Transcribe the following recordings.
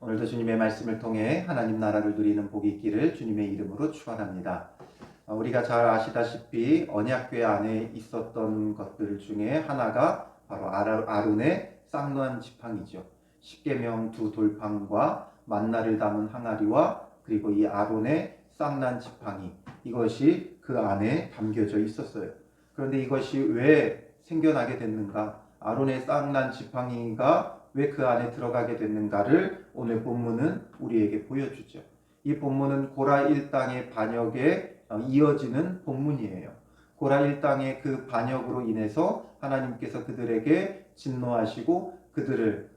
오늘도 주님의 말씀을 통해 하나님 나라를 누리는 복이 있기를 주님의 이름으로 축원합니다. 우리가 잘 아시다시피 언약궤 안에 있었던 것들 중에 하나가 바로 아론의 쌍난 지팡이죠. 십계명 두 돌판과 만나를 담은 항아리와 그리고 이 아론의 쌍난 지팡이, 이것이 그 안에 담겨져 있었어요. 그런데 이것이 왜 생겨나게 됐는가? 아론의 쌍난 지팡이가 왜 그 안에 들어가게 됐는가를 오늘 본문은 우리에게 보여주죠. 이 본문은 고라 일당의 반역에 이어지는 본문이에요. 고라 일당의 그 반역으로 인해서 하나님께서 그들에게 진노하시고 그들을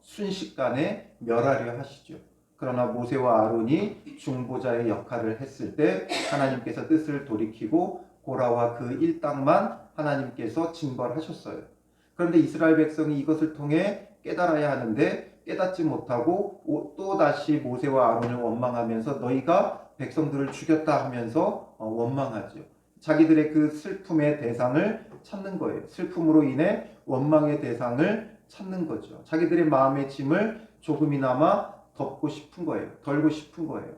순식간에 멸하려 하시죠. 그러나 모세와 아론이 중보자의 역할을 했을 때 하나님께서 뜻을 돌이키고 고라와 그 일당만 하나님께서 징벌하셨어요. 그런데 이스라엘 백성이 이것을 통해 깨달아야 하는데 깨닫지 못하고 또 다시 모세와 아론을 원망하면서 너희가 백성들을 죽였다 하면서 원망하죠. 자기들의 그 슬픔의 대상을 찾는 거예요. 슬픔으로 인해 원망의 대상을 찾는 거죠. 자기들의 마음의 짐을 조금이나마 덮고 싶은 거예요. 덜고 싶은 거예요.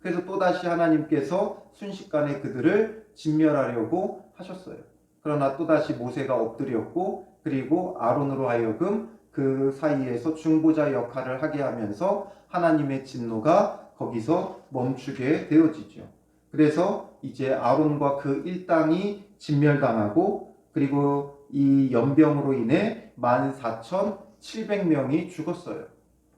그래서 또다시 하나님께서 순식간에 그들을 진멸하려고 하셨어요. 그러나 또다시 모세가 엎드렸고 그리고 아론으로 하여금 그 사이에서 중보자 역할을 하게 하면서 하나님의 진노가 거기서 멈추게 되어지죠. 그래서 이제 아론과 그 일당이 진멸당하고 그리고 이 연병으로 인해 14,700명이 죽었어요.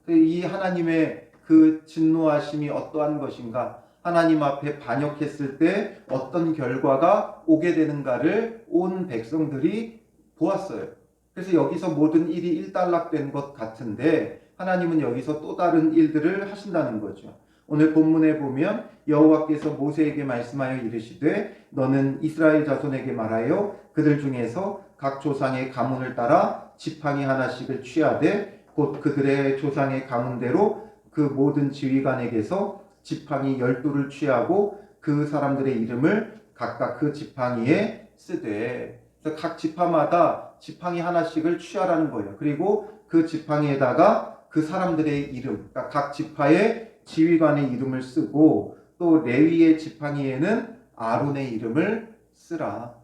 이 하나님의 그 진노하심이 어떠한 것인가? 하나님 앞에 반역했을 때 어떤 결과가 오게 되는가를 온 백성들이 보았어요. 그래서 여기서 모든 일이 일단락된 것 같은데 하나님은 여기서 또 다른 일들을 하신다는 거죠. 오늘 본문에 보면 여호와께서 모세에게 말씀하여 이르시되 너는 이스라엘 자손에게 말하여 그들 중에서 각 조상의 가문을 따라 지팡이 하나씩을 취하되 곧 그들의 조상의 가문대로 그 모든 지휘관에게서 지팡이 12를 취하고 그 사람들의 이름을 각각 그 지팡이에 쓰되, 그래서 각 지파마다 지팡이 하나씩을 취하라는 거예요. 그리고 그 지팡이에다가 그 사람들의 이름, 그러니까 각 지파의 지휘관의 이름을 쓰고 또 레위의 지팡이에는 아론의 이름을 쓰라.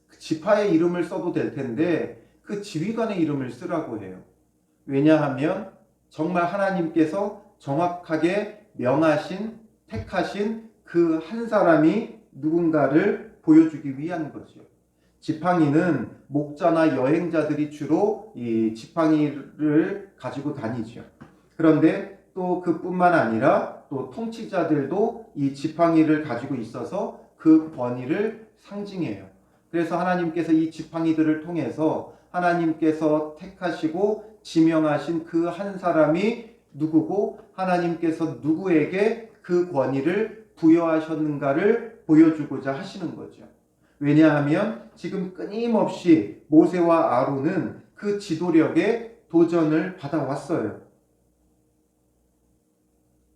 그 지파의 이름을 써도 될 텐데 그 지휘관의 이름을 쓰라고 해요. 왜냐하면 정말 하나님께서 정확하게 명하신, 택하신 그 한 사람이 누군가를 보여주기 위한 거죠. 지팡이는 목자나 여행자들이 주로 이 지팡이를 가지고 다니죠. 그런데 또 그뿐만 아니라 또 통치자들도 이 지팡이를 가지고 있어서 그 권위를 상징해요. 그래서 하나님께서 이 지팡이들을 통해서 하나님께서 택하시고 지명하신 그 한 사람이 누구고 하나님께서 누구에게 그 권위를 부여하셨는가를 보여주고자 하시는 거죠. 왜냐하면 지금 끊임없이 모세와 아론은 그 지도력에 도전을 받아왔어요.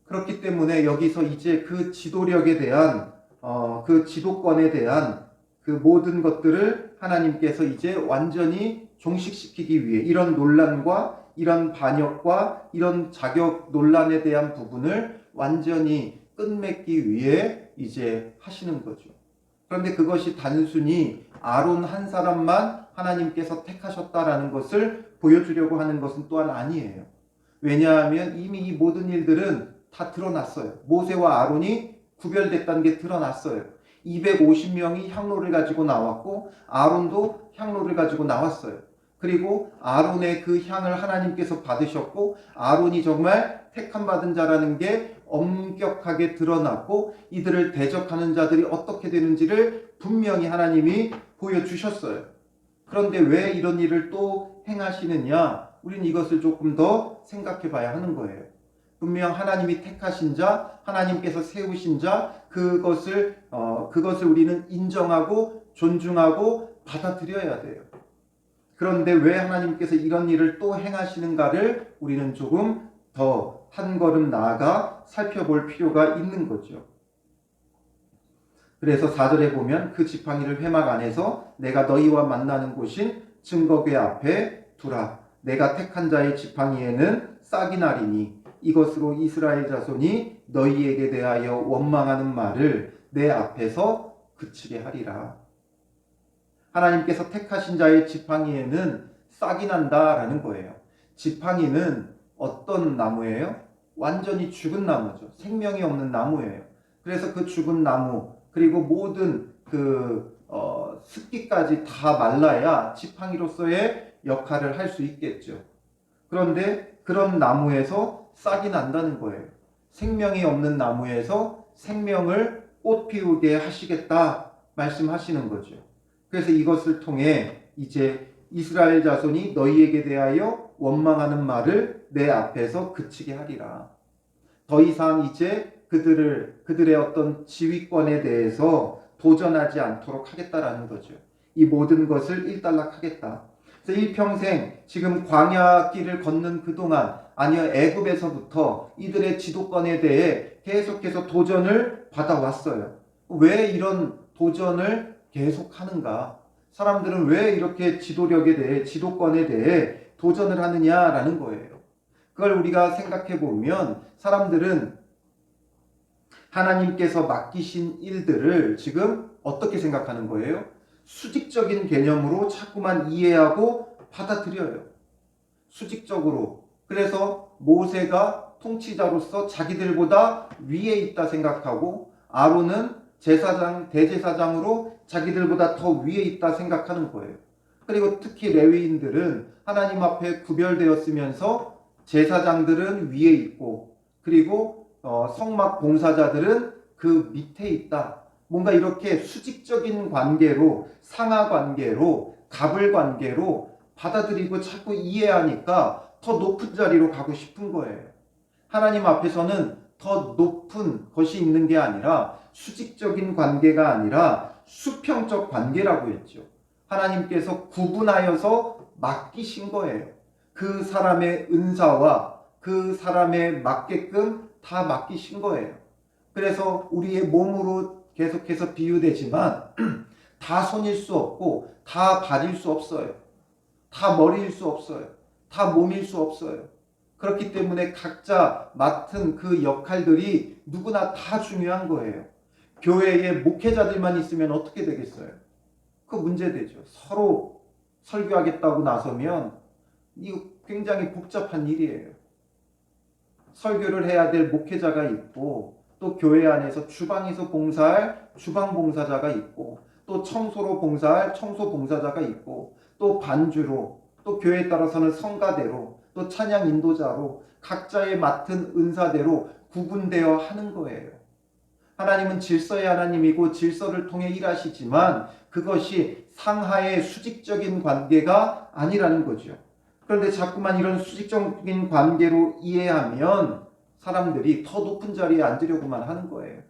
그렇기 때문에 여기서 이제 그 지도력에 대한 그 지도권에 대한 그 모든 것들을 하나님께서 이제 완전히 종식시키기 위해 이런 논란과 이런 반역과 이런 자격 논란에 대한 부분을 완전히 끝맺기 위해 이제 하시는 거죠. 그런데 그것이 단순히 아론 한 사람만 하나님께서 택하셨다라는 것을 보여주려고 하는 것은 또한 아니에요. 왜냐하면 이미 이 모든 일들은 다 드러났어요. 모세와 아론이 구별됐다는 게 드러났어요. 250명이 향로를 가지고 나왔고 아론도 향로를 가지고 나왔어요. 그리고 아론의 그 향을 하나님께서 받으셨고 아론이 정말 택함 받은 자라는 게 엄격하게 드러났고 이들을 대적하는 자들이 어떻게 되는지를 분명히 하나님이 보여주셨어요. 그런데 왜 이런 일을 또 행하시느냐? 우리는 이것을 조금 더 생각해 봐야 하는 거예요. 분명 하나님이 택하신 자, 하나님께서 세우신 자, 그것을 우리는 인정하고 존중하고 받아들여야 돼요. 그런데 왜 하나님께서 이런 일을 또 행하시는가를 우리는 조금 더 한 걸음 나아가 살펴볼 필요가 있는 거죠. 그래서 4절에 보면 그 지팡이를 회막 안에서 내가 너희와 만나는 곳인 증거궤 앞에 두라. 내가 택한 자의 지팡이에는 싹이 나리니 이것으로 이스라엘 자손이 너희에게 대하여 원망하는 말을 내 앞에서 그치게 하리라. 하나님께서 택하신 자의 지팡이에는 싹이 난다라는 거예요. 지팡이는 어떤 나무예요? 완전히 죽은 나무죠. 생명이 없는 나무예요. 그래서 그 죽은 나무 그리고 모든 습기까지 다 말라야 지팡이로서의 역할을 할 수 있겠죠. 그런데 그런 나무에서 싹이 난다는 거예요. 생명이 없는 나무에서 생명을 꽃 피우게 하시겠다 말씀하시는 거죠. 그래서 이것을 통해 이제 이스라엘 자손이 너희에게 대하여 원망하는 말을 내 앞에서 그치게 하리라. 더 이상 이제 그들의 어떤 지휘권에 대해서 도전하지 않도록 하겠다라는 거죠. 이 모든 것을 일단락하겠다. 그래서 일평생 지금 광야 길을 걷는 그동안 아니요 애굽에서부터 이들의 지도권에 대해 계속해서 도전을 받아왔어요. 왜 이런 도전을 계속하는가? 사람들은 왜 이렇게 지도력에 대해 지도권에 대해 도전을 하느냐라는 거예요. 그걸 우리가 생각해 보면 사람들은 하나님께서 맡기신 일들을 지금 어떻게 생각하는 거예요? 수직적인 개념으로 자꾸만 이해하고 받아들여요. 수직적으로. 그래서 모세가 통치자로서 자기들보다 위에 있다 생각하고 아론은 제사장, 대제사장으로 자기들보다 더 위에 있다 생각하는 거예요. 그리고 특히 레위인들은 하나님 앞에 구별되었으면서 제사장들은 위에 있고 그리고 성막 봉사자들은 그 밑에 있다. 뭔가 이렇게 수직적인 관계로 상하 관계로 갑을 관계로 받아들이고 자꾸 이해하니까 더 높은 자리로 가고 싶은 거예요. 하나님 앞에서는 더 높은 것이 있는 게 아니라 수직적인 관계가 아니라 수평적 관계라고 했죠. 하나님께서 구분하여서 맡기신 거예요. 그 사람의 은사와 그 사람에 맞게끔 다 맡기신 거예요. 그래서 우리의 몸으로 계속해서 비유되지만 다 손일 수 없고 다 발일 수 없어요. 다 머리일 수 없어요. 다 몸일 수 없어요. 그렇기 때문에 각자 맡은 그 역할들이 누구나 다 중요한 거예요. 교회에 목회자들만 있으면 어떻게 되겠어요? 그 문제되죠. 서로 설교하겠다고 나서면 이거 굉장히 복잡한 일이에요. 설교를 해야 될 목회자가 있고 또 교회 안에서 주방에서 봉사할 주방 봉사자가 있고 또 청소로 봉사할 청소 봉사자가 있고 또 반주로 또 교회에 따라서는 성가대로 또 찬양 인도자로 각자의 맡은 은사대로 구분되어 하는 거예요. 하나님은 질서의 하나님이고 질서를 통해 일하시지만 그것이 상하의 수직적인 관계가 아니라는 거죠. 그런데 자꾸만 이런 수직적인 관계로 이해하면 사람들이 더 높은 자리에 앉으려고만 하는 거예요.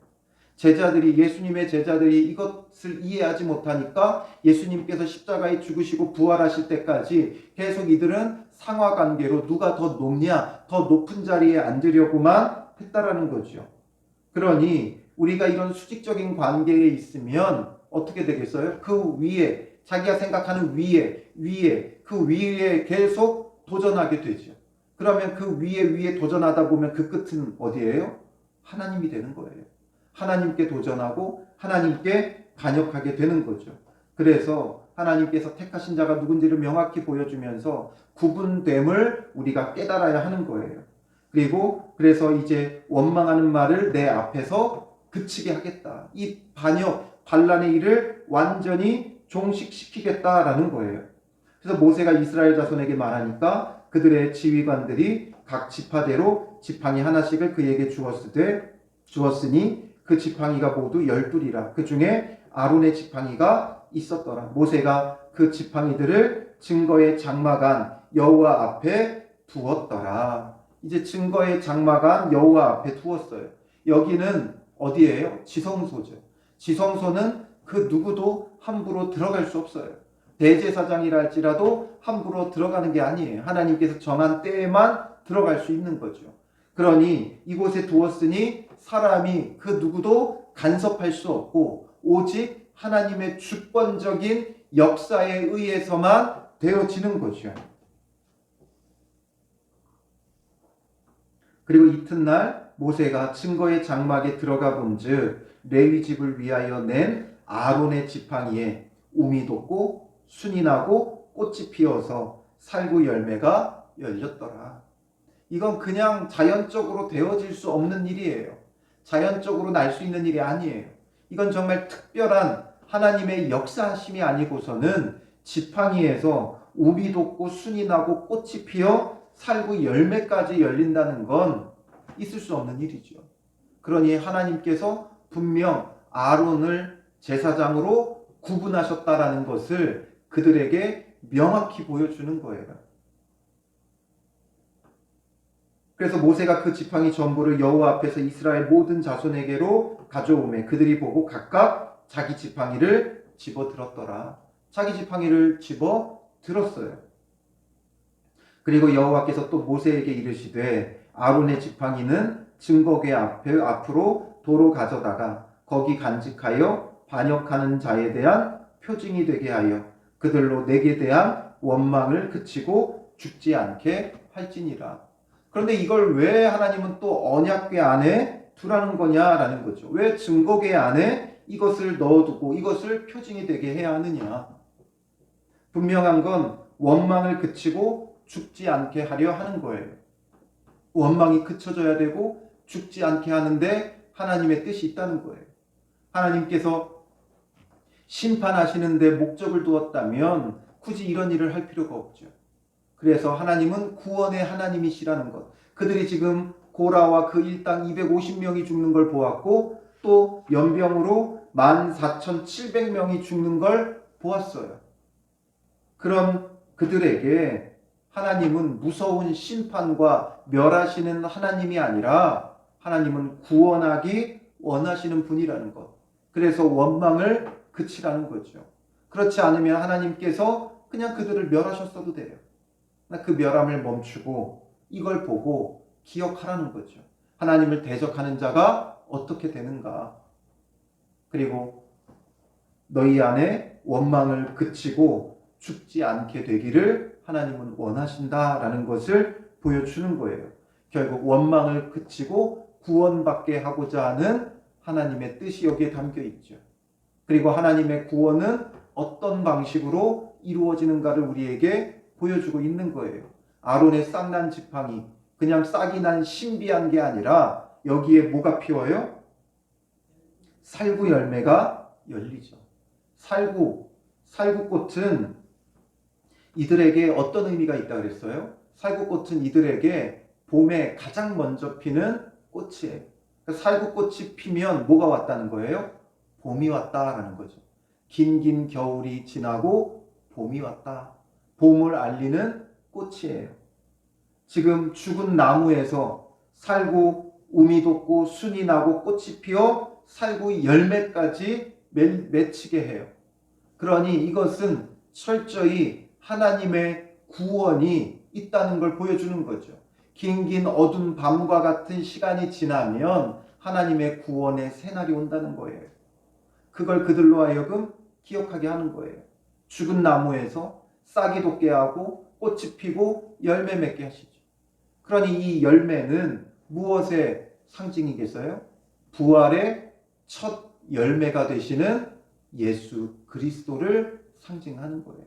예수님의 제자들이 이것을 이해하지 못하니까 예수님께서 십자가에 죽으시고 부활하실 때까지 계속 이들은 상하관계로 누가 더 높냐, 더 높은 자리에 앉으려고만 했다라는 거죠. 그러니 우리가 이런 수직적인 관계에 있으면 어떻게 되겠어요? 그 위에, 자기가 생각하는 그 위에 계속 도전하게 되죠. 그러면 그 위에 도전하다 보면 그 끝은 어디예요? 하나님이 되는 거예요. 하나님께 도전하고 하나님께 반역하게 되는 거죠. 그래서 하나님께서 택하신 자가 누군지를 명확히 보여주면서 구분됨을 우리가 깨달아야 하는 거예요. 그래서 이제 원망하는 말을 내 앞에서 그치게 하겠다. 이 반란의 일을 완전히 종식시키겠다라는 거예요. 그래서 모세가 이스라엘 자손에게 말하니까 그들의 지휘관들이 각 지파대로 지팡이 하나씩을 그에게 주었으니 그 지팡이가 모두 12이라. 그 중에 아론의 지팡이가 있었더라. 모세가 그 지팡이들을 증거의 장막안 여호와 앞에 두었더라. 이제 증거의 장막안 여호와 앞에 두었어요. 여기는 어디예요? 지성소죠. 지성소는 그 누구도 함부로 들어갈 수 없어요. 대제사장이라 할지라도 함부로 들어가는 게 아니에요. 하나님께서 정한 때에만 들어갈 수 있는 거죠. 그러니 이곳에 두었으니 사람이 그 누구도 간섭할 수 없고 오직 하나님의 주권적인 역사에 의해서만 되어지는 거죠. 그리고 이튿날 모세가 증거의 장막에 들어가 본즉 레위 집을 위하여 낸 아론의 지팡이에 우미 돋고 순이 나고 꽃이 피어서 살구 열매가 열렸더라. 이건 그냥 자연적으로 되어질 수 없는 일이에요. 자연적으로 날 수 있는 일이 아니에요. 이건 정말 특별한 하나님의 역사하심이 아니고서는 지팡이에서 우미 돋고 순이 나고 꽃이 피어 살구 열매까지 열린다는 건 있을 수 없는 일이죠. 그러니 하나님께서 분명 아론을 제사장으로 구분하셨다라는 것을 그들에게 명확히 보여주는 거예요. 그래서 모세가 그 지팡이 전부를 여호와 앞에서 이스라엘 모든 자손에게로 가져오매 그들이 보고 각각 자기 지팡이를 집어 들었더라. 자기 지팡이를 집어 들었어요. 그리고 여호와께서 또 모세에게 이르시되 아론의 지팡이는 증거궤 앞으로 도로 가져다가 거기 간직하여 반역하는 자에 대한 표징이 되게 하여 그들로 내게 대한 원망을 그치고 죽지 않게 할지니라. 그런데 이걸 왜 하나님은 또 언약궤 안에 두라는 거냐라는 거죠. 왜 증거궤 안에 이것을 넣어두고 이것을 표징이 되게 해야 하느냐. 분명한 건 원망을 그치고 죽지 않게 하려 하는 거예요. 원망이 그쳐져야 되고 죽지 않게 하는데 하나님의 뜻이 있다는 거예요. 하나님께서 심판하시는데 목적을 두었다면 굳이 이런 일을 할 필요가 없죠. 그래서 하나님은 구원의 하나님이시라는 것. 그들이 지금 고라와 그 일당 250명이 죽는 걸 보았고 또 연병으로 14,700명이 죽는 걸 보았어요. 그런 그들에게 하나님은 무서운 심판과 멸하시는 하나님이 아니라 하나님은 구원하기 원하시는 분이라는 것. 그래서 원망을 그치라는 거죠. 그렇지 않으면 하나님께서 그냥 그들을 멸하셨어도 돼요. 그 멸함을 멈추고 이걸 보고 기억하라는 거죠. 하나님을 대적하는 자가 어떻게 되는가. 그리고 너희 안에 원망을 그치고 죽지 않게 되기를 하나님은 원하신다라는 것을 보여주는 거예요. 결국 원망을 그치고 구원받게 하고자 하는 하나님의 뜻이 여기에 담겨 있죠. 그리고 하나님의 구원은 어떤 방식으로 이루어지는가를 우리에게 보여주고 있는 거예요. 아론의 싹난 지팡이, 그냥 싹이 난 신비한 게 아니라 여기에 뭐가 피어요? 살구 열매가 열리죠. 살구꽃은 이들에게 어떤 의미가 있다 그랬어요? 살구꽃은 이들에게 봄에 가장 먼저 피는 꽃이에요. 살구꽃이 피면 뭐가 왔다는 거예요? 봄이 왔다라는 거죠. 긴 겨울이 지나고 봄이 왔다. 봄을 알리는 꽃이에요. 지금 죽은 나무에서 살구 우미 돋고 순이 나고 꽃이 피어 살구 열매까지 맺히게 해요. 그러니 이것은 철저히 하나님의 구원이 있다는 걸 보여주는 거죠. 긴 어두운 밤과 같은 시간이 지나면 하나님의 구원의 새날이 온다는 거예요. 그걸 그들로 하여금 기억하게 하는 거예요. 죽은 나무에서 싹이 돋게 하고 꽃이 피고 열매 맺게 하시죠. 그러니 이 열매는 무엇의 상징이겠어요? 부활의 첫 열매가 되시는 예수 그리스도를 상징하는 거예요.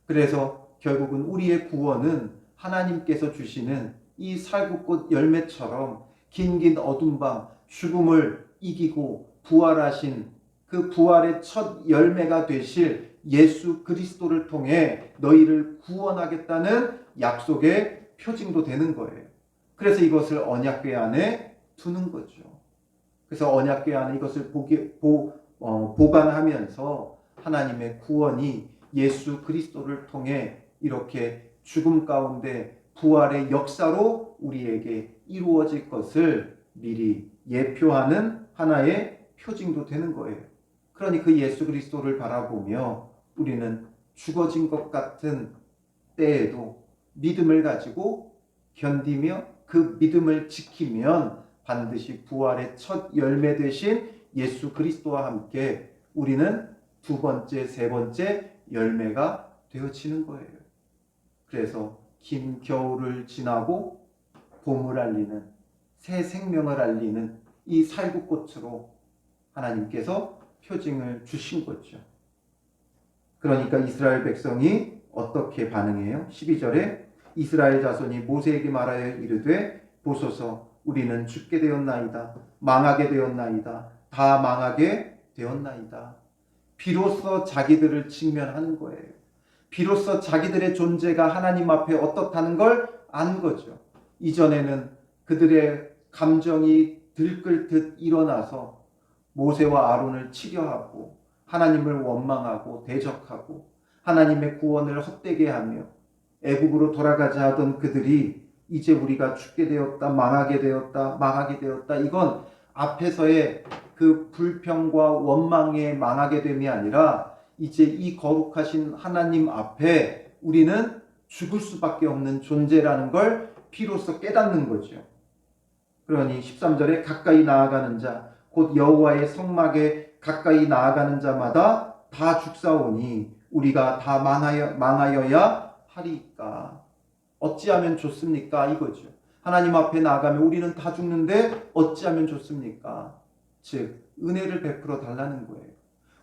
그래서 결국은 우리의 구원은 하나님께서 주시는 이 살구꽃 열매처럼 긴 어두운 밤 죽음을 이기고 부활하신 그 부활의 첫 열매가 되실 예수 그리스도를 통해 너희를 구원하겠다는 약속의 표징도 되는 거예요. 그래서 이것을 언약궤 안에 두는 거죠. 그래서 언약궤 안에 이것을 보관하면서 하나님의 구원이 예수 그리스도를 통해 이렇게 죽음 가운데 부활의 역사로 우리에게 이루어질 것을 미리 예표하는 하나의 표징도 되는 거예요. 그러니 그 예수 그리스도를 바라보며 우리는 죽어진 것 같은 때에도 믿음을 가지고 견디며 그 믿음을 지키면 반드시 부활의 첫 열매 되신 예수 그리스도와 함께 우리는 두 번째, 세 번째 열매가 되어지는 거예요. 그래서 긴 겨울을 지나고 봄을 알리는, 새 생명을 알리는 이 살구꽃으로 하나님께서 표징을 주신 거죠. 그러니까 이스라엘 백성이 어떻게 반응해요? 12절에 이스라엘 자손이 모세에게 말하여 이르되 보소서 우리는 죽게 되었나이다. 망하게 되었나이다. 다 망하게 되었나이다. 비로소 자기들을 직면하는 거예요. 비로소 자기들의 존재가 하나님 앞에 어떻다는 걸 안 거죠. 이전에는 그들의 감정이 들끓듯 일어나서 모세와 아론을 치려하고 하나님을 원망하고 대적하고 하나님의 구원을 헛되게 하며 애굽으로 돌아가자 하던 그들이 이제 우리가 죽게 되었다, 망하게 되었다, 망하게 되었다. 이건 앞에서의 그 불평과 원망에 망하게 됨이 아니라 이제 이 거룩하신 하나님 앞에 우리는 죽을 수밖에 없는 존재라는 걸 비로소 깨닫는 거죠. 그러니 13절에 가까이 나아가는 자, 곧 여호와의 성막에 가까이 나아가는 자마다 다 죽사오니 우리가 다 망하여야 하리까. 어찌하면 좋습니까? 이거죠. 하나님 앞에 나아가면 우리는 다 죽는데 어찌하면 좋습니까? 즉 은혜를 베풀어 달라는 거예요.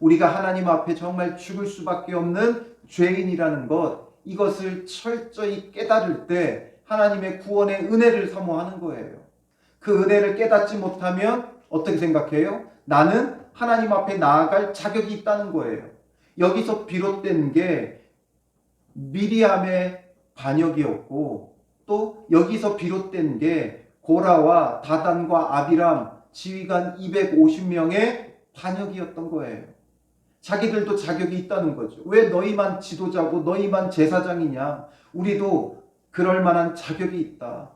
우리가 하나님 앞에 정말 죽을 수밖에 없는 죄인이라는 것, 이것을 철저히 깨달을 때 하나님의 구원의 은혜를 사모하는 거예요. 그 은혜를 깨닫지 못하면 어떻게 생각해요? 나는 하나님 앞에 나아갈 자격이 있다는 거예요. 여기서 비롯된 게 미리암의 반역이었고 또 여기서 비롯된 게 고라와 다단과 아비람 지휘관 250명의 반역이었던 거예요. 자기들도 자격이 있다는 거죠. 왜 너희만 지도자고 너희만 제사장이냐? 우리도 그럴 만한 자격이 있다.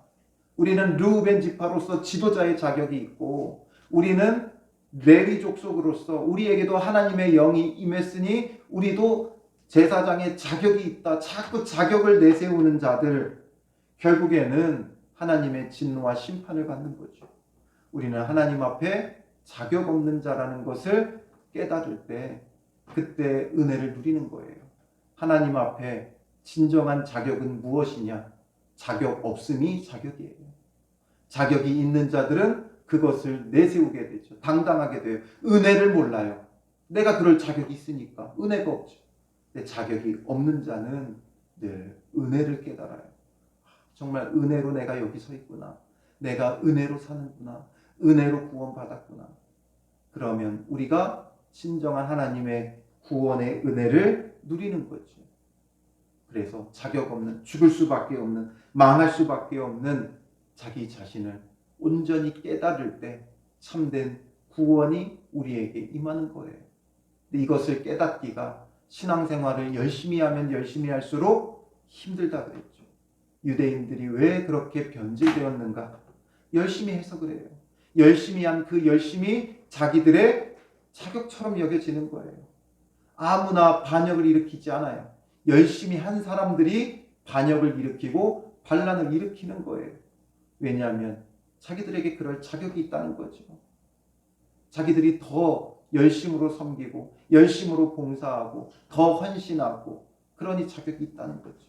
우리는 르우벤 지파로서 지도자의 자격이 있고 우리는 레위 족속으로서 우리에게도 하나님의 영이 임했으니 우리도 제사장의 자격이 있다. 자꾸 자격을 내세우는 자들, 결국에는 하나님의 진노와 심판을 받는 거죠. 우리는 하나님 앞에 자격 없는 자라는 것을 깨달을 때 그때 은혜를 누리는 거예요. 하나님 앞에 진정한 자격은 무엇이냐? 자격 없음이 자격이에요. 자격이 있는 자들은 그것을 내세우게 되죠. 당당하게 돼요. 은혜를 몰라요. 내가 그럴 자격이 있으니까 은혜가 없죠. 근데 자격이 없는 자는 늘 은혜를 깨달아요. 정말 은혜로 내가 여기 서 있구나. 내가 은혜로 사는구나. 은혜로 구원받았구나. 그러면 우리가 진정한 하나님의 구원의 은혜를 누리는 거죠. 그래서 자격 없는, 죽을 수밖에 없는, 망할 수밖에 없는 자기 자신을 온전히 깨달을 때 참된 구원이 우리에게 임하는 거예요. 근데 이것을 깨닫기가 신앙생활을 열심히 하면 열심히 할수록 힘들다 그랬죠. 유대인들이 왜 그렇게 변질되었는가? 열심히 해서 그래요. 열심히 한 그 열심이 자기들의 자격처럼 여겨지는 거예요. 아무나 반역을 일으키지 않아요. 열심히 한 사람들이 반역을 일으키고 반란을 일으키는 거예요. 왜냐하면 자기들에게 그럴 자격이 있다는 거죠. 자기들이 더 열심으로 섬기고 열심으로 봉사하고 더 헌신하고 그러니 자격이 있다는 거죠.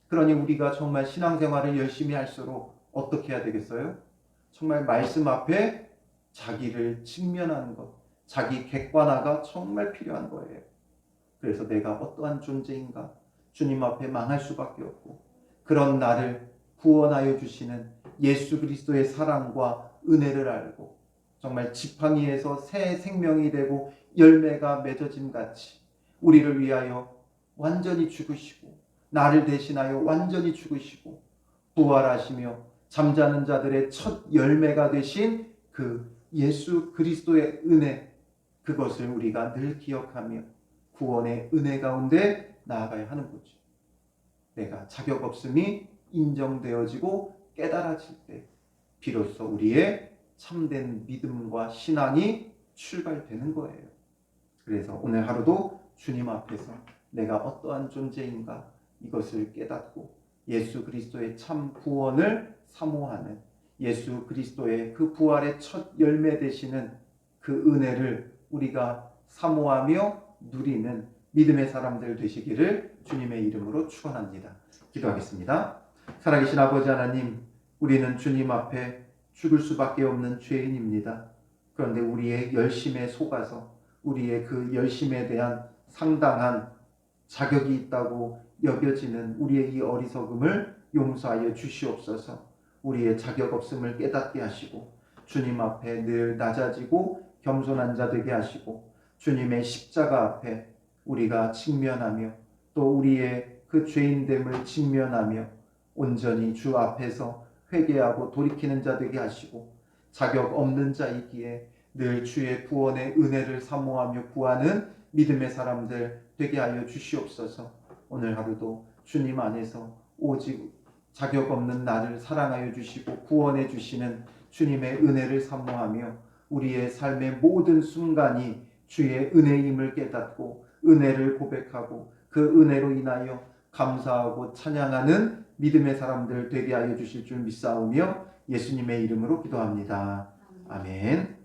그러니 우리가 정말 신앙생활을 열심히 할수록 어떻게 해야 되겠어요? 정말 말씀 앞에 자기를 직면하는 것, 자기 객관화가 정말 필요한 거예요. 그래서 내가 어떠한 존재인가? 주님 앞에 망할 수밖에 없고 그런 나를 구원하여 주시는 예수 그리스도의 사랑과 은혜를 알고 정말 지팡이에서 새 생명이 되고 열매가 맺어짐 같이 우리를 위하여 완전히 죽으시고 나를 대신하여 완전히 죽으시고 부활하시며 잠자는 자들의 첫 열매가 되신 그 예수 그리스도의 은혜, 그것을 우리가 늘 기억하며 구원의 은혜 가운데 나아가야 하는 거죠. 내가 자격 없음이 인정되어지고 깨달아질 때 비로소 우리의 참된 믿음과 신앙이 출발되는 거예요. 그래서 오늘 하루도 주님 앞에서 내가 어떠한 존재인가 이것을 깨닫고 예수 그리스도의 참 구원을 사모하는 예수 그리스도의 그 부활의 첫 열매 되시는 그 은혜를 우리가 사모하며 누리는 믿음의 사람들 되시기를 주님의 이름으로 축원합니다. 기도하겠습니다. 살아계신 아버지 하나님, 우리는 주님 앞에 죽을 수밖에 없는 죄인입니다. 그런데 우리의 열심에 속아서 우리의 그 열심에 대한 상당한 자격이 있다고 여겨지는 우리의 이 어리석음을 용서하여 주시옵소서. 우리의 자격 없음을 깨닫게 하시고 주님 앞에 늘 낮아지고 겸손한 자 되게 하시고 주님의 십자가 앞에 우리가 직면하며 또 우리의 그 죄인됨을 직면하며 온전히 주 앞에서 회개하고 돌이키는 자 되게 하시고 자격 없는 자이기에 늘 주의 구원의 은혜를 사모하며 구하는 믿음의 사람들 되게 하여 주시옵소서. 오늘 하루도 주님 안에서 오직 자격 없는 나를 사랑하여 주시고 구원해 주시는 주님의 은혜를 사모하며 우리의 삶의 모든 순간이 주의 은혜임을 깨닫고 은혜를 고백하고 그 은혜로 인하여 감사하고 찬양하는 믿음의 사람들 되게 하여 주실 줄 믿사오며 예수님의 이름으로 기도합니다. 아멘.